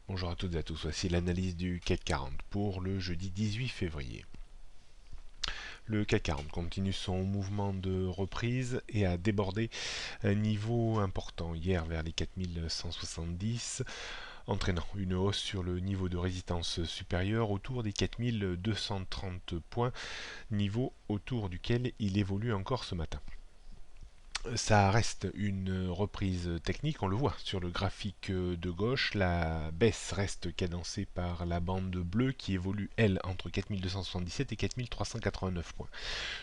Bonjour à toutes et à tous, voici l'analyse du CAC 40 pour le jeudi 18 février. Le CAC 40 continue son mouvement de reprise et a débordé un niveau important hier vers les 4170, entraînant une hausse sur le niveau de résistance supérieur autour des 4230 points, niveau autour duquel il évolue encore ce matin. Ça reste une reprise technique, on le voit sur le graphique de gauche, la baisse reste cadencée par la bande bleue qui évolue elle entre 4277 et 4389 points.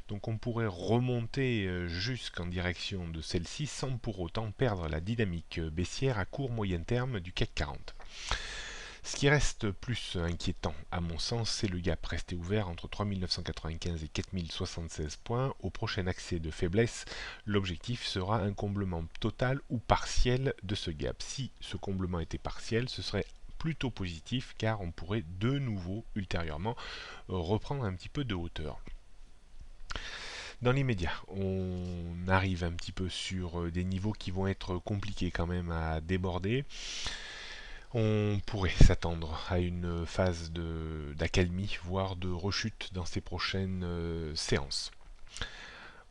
Donc on pourrait remonter jusqu'en direction de celle-ci sans pour autant perdre la dynamique baissière à court moyen terme du CAC 40. Ce qui reste plus inquiétant, à mon sens, c'est le gap resté ouvert entre 3995 et 4076 points. Au prochain accès de faiblesse, l'objectif sera un comblement total ou partiel de ce gap. Si ce comblement était partiel, ce serait plutôt positif car on pourrait de nouveau ultérieurement reprendre un petit peu de hauteur. Dans l'immédiat, on arrive un petit peu sur des niveaux qui vont être compliqués quand même à déborder. On pourrait s'attendre à une phase d'accalmie, voire de rechute dans ces prochaines séances.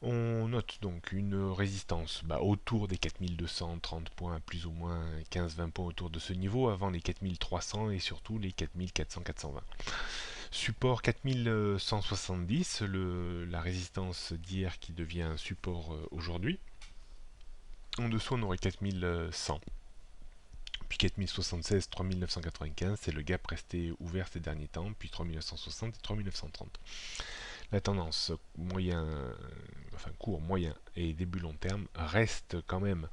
On note donc une résistance autour des 4230 points, plus ou moins 15-20 points autour de ce niveau, avant les 4300 et surtout les 4400-420. Support 4170, la résistance d'hier qui devient un support aujourd'hui. En dessous, on aurait 4100. Puis 4076, 3995, c'est le gap resté ouvert ces derniers temps, puis 3960 et 3930. La tendance court, moyen et début long terme reste quand même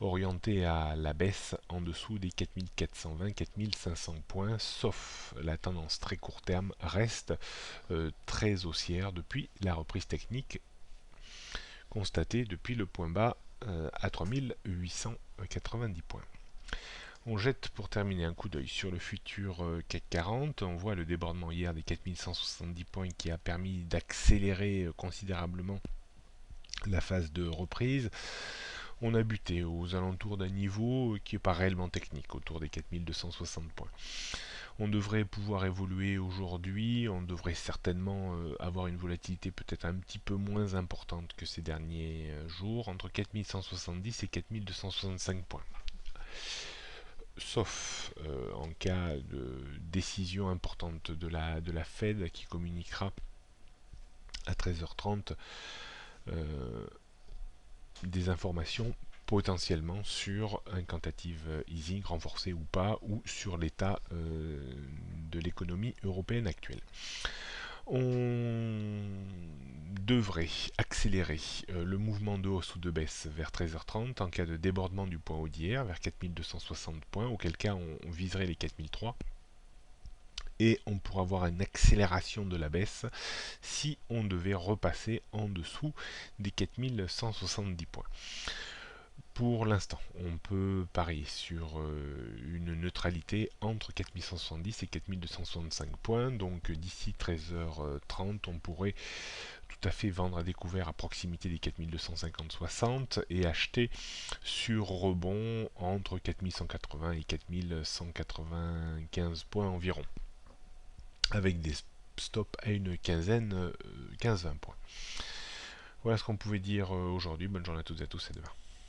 orientée à la baisse en dessous des 4420-4500 points, sauf la tendance très court terme reste très haussière depuis la reprise technique constatée depuis le point bas à 3890 points. On jette pour terminer un coup d'œil sur le futur CAC 40. On voit le débordement hier des 4170 points qui a permis d'accélérer considérablement la phase de reprise. On a buté aux alentours d'un niveau qui n'est pas réellement technique, autour des 4260 points. On devrait pouvoir évoluer aujourd'hui, on devrait certainement avoir une volatilité peut-être un petit peu moins importante que ces derniers jours, entre 4170 et 4265 points. Sauf en cas de décision importante de la Fed qui communiquera à 13h30 des informations potentiellement sur un quantitative easing renforcé ou pas, ou sur l'état de l'économie européenne actuelle. On devrait accélérer le mouvement de hausse ou de baisse vers 13h30 en cas de débordement du point haut d'hier vers 4260 points, auquel cas on viserait les 4003 et on pourra avoir une accélération de la baisse si on devait repasser en dessous des 4170 points. Pour l'instant, on peut parier sur une neutralité entre 4170 et 4265 points, donc d'ici 13h30, on pourrait tout à fait vendre à découvert à proximité des 4250-60 et acheter sur rebond entre 4180 et 4195 points environ, avec des stops à une quinzaine, 15-20 points. Voilà ce qu'on pouvait dire aujourd'hui. Bonne journée à toutes et à tous et demain.